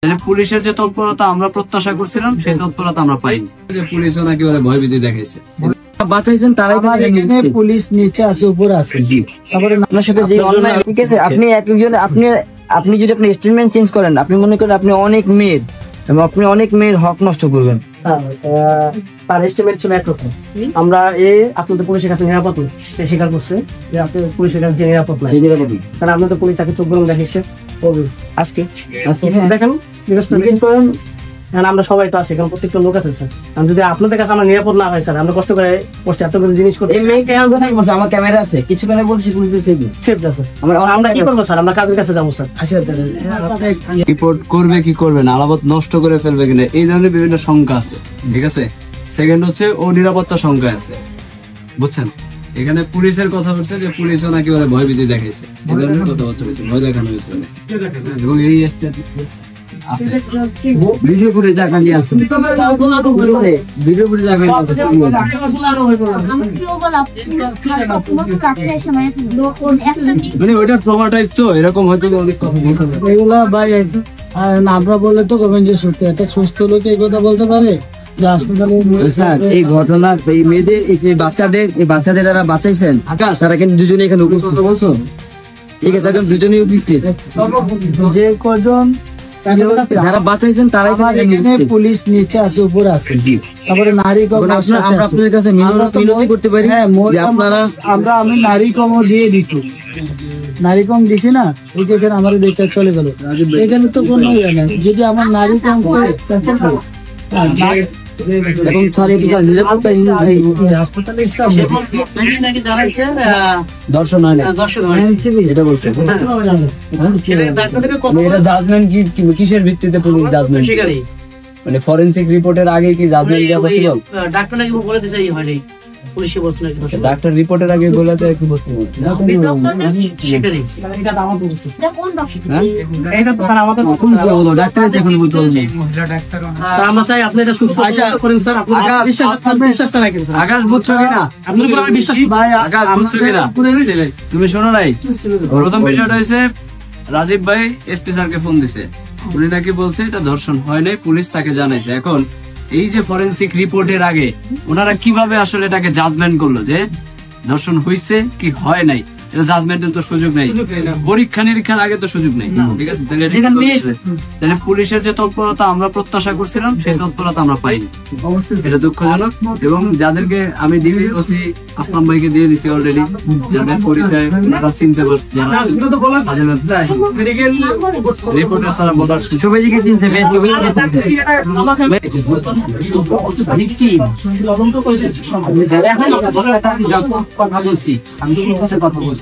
পুলিশের যে তৎপরতা আমরা প্রত্যাশা করছিলাম সেই তৎপরতা আমরা পাইনি। যে পুলিশও নাকি ওরা ভয়ভীতি দেখাইছে, বাঁচাইছেন তারাই। পুলিশ নিচে আছে, উপরে আছে। জি, তারপরে আপনার সাথে যে অনলাইন, ঠিক আছে, আপনি একজন আপনি যদি আপনি স্টেটমেন্ট চেঞ্জ করেন, আপনি মনে করেন আপনি অনেক মেয়ের এবং আপনি অনেক মেয়ের হক নষ্ট করবেন। তার এস্টিমেট ছিল একরকম। আমরা আপনাদের পুলিশের কাছে নিরাপদ নই, সে স্বীকার করছে যে আপনি পুলিশের কাছে নিরাপদ নাই, কারণ আপনাদের পুলিশ তাকে চোখ গরম দেখিয়েছে আজকে দেখেন করেন। আমরা সবাই তো আছি, কারণ প্রত্যেকটা লোক আছে স্যার। যদি আপনাদের কাছে আমরা নিরাপদ না হয় স্যার, আমরা কষ্ট করে করছি এত জিনিস করতে। আমার ক্যামেরা আছে, কিছু করে বলছি পুলিশ সেফ আছে। আমরা কি করবো স্যার? আমরা কাদের কাছে যাবো স্যার? রিপোর্ট করবে কি করবে না, আলামত নষ্ট করে ফেলবে কিনা, এই ধরনের বিভিন্ন শঙ্কা আছে। ঠিক আছে, সেকেন্ড হচ্ছে ও নিরাপত্তা শঙ্কা আছে, বুঝছেন। এখানে পুলিশের কথা হচ্ছে যে পুলিশও নাকি ওরা ভয়ভীতি দেখাইছে, এই ধরনের কথাবার্তা হয়েছে, ভয় দেখানো হয়েছে এবং এই ভিডিও করে জায়গা নিয়ে আসুন, ভিডিও করে জায়গা নিয়ে মানে ওইটা ট্রমাটাইজ তো এরকম হয়তো অনেক কথা এগুলা ভাই আমরা বললে তো কবেন যে সত্যি একটা সুস্থ লোক এই কথা বলতে পারে। এই ঘটনা এই মেয়েদের এই যে বাচ্চাদের যারা বাঁচাইছেন তারা কিন্তু দুজনে এখানে উপস্থিত। বলছো ঠিক আছে, এখন দুজনেই উপস্থিত। যে কজন যারা বাঁচাইছেন তারাই পুলিশ নিচে আছে, উপরে আছে। জি, তারপরে নারী আমরা আপনাদের কাছে মিনতি করতে পারি যে আপনারা আমি নারী কমও দিয়ে দিচ্ছি, নারী কম দিছি না, এই যে এখানে আমার দেখতে চলে গেল, এখানে তো কোনো ইয়ে নাই। যদি আমার নারী কম এবং দর্শন হয় না, এটা বলছে। এটা জাজমেন্ট কিসের ভিত্তিতে পুলিশ জাজমেন্ট, মানে ফরেনসিক রিপোর্টের আগে কি জাজমেন্ট দেওয়া পসিবল? ডাক্তার নাকি বলে দিছে এই হয়নি, পুলিশে বলছে নাকি ডাক্তার রিপোর্টের আগে বলাতে একটু বসতে বলছে। ডাক্তার এখন বলতে বলছে আমরা চাই আপনি এটা সুস্থ করেন স্যার। বিশ্বাসটা রাখেন স্যার। আকাশ বুঝছো কিনা, আপনার উপর আমি বিশ্বাস ভাই, আকাশ বুঝছো কিনা, তুমি শোনো নাই। প্রথম বিষয়টা হয়েছে রাজীব ভাই এসপি স্যারকে ফোন দিছে, উনি নাকি বলছে এটা ধর্ষণ হয় নাই, পুলিশ তাকে জানাইছে। এখন এই যে ফরেনসিক রিপোর্টের আগে ওনারা কিভাবে আসলে এটাকে জাজমেন্ট করলো যে ধর্ষণ হয়েছে কি হয় নাই, এটা জাজমেন্টের তো সুযোগ নেই, পরীক্ষা নিরীক্ষার আগে তো সুযোগ নেই। ঠিক আছে, তাহলে পুলিশের যে তৎপরতা আমরা প্রত্যাশা করছিলাম সেই তৎপরতা আমরা পাইনি, এটা দুঃখজনক। এবং যাদেরকে আমি ডিবি ওসি আসলাম ভাইকে দিয়ে দিছি অলরেডি, যাদের পরিচয় তারা চিনতে পারছে, রিপোর্টার সারা বলার ছবিকে দিনছে তদন্ত করে কথা বলছি, আমি কথা বলছি।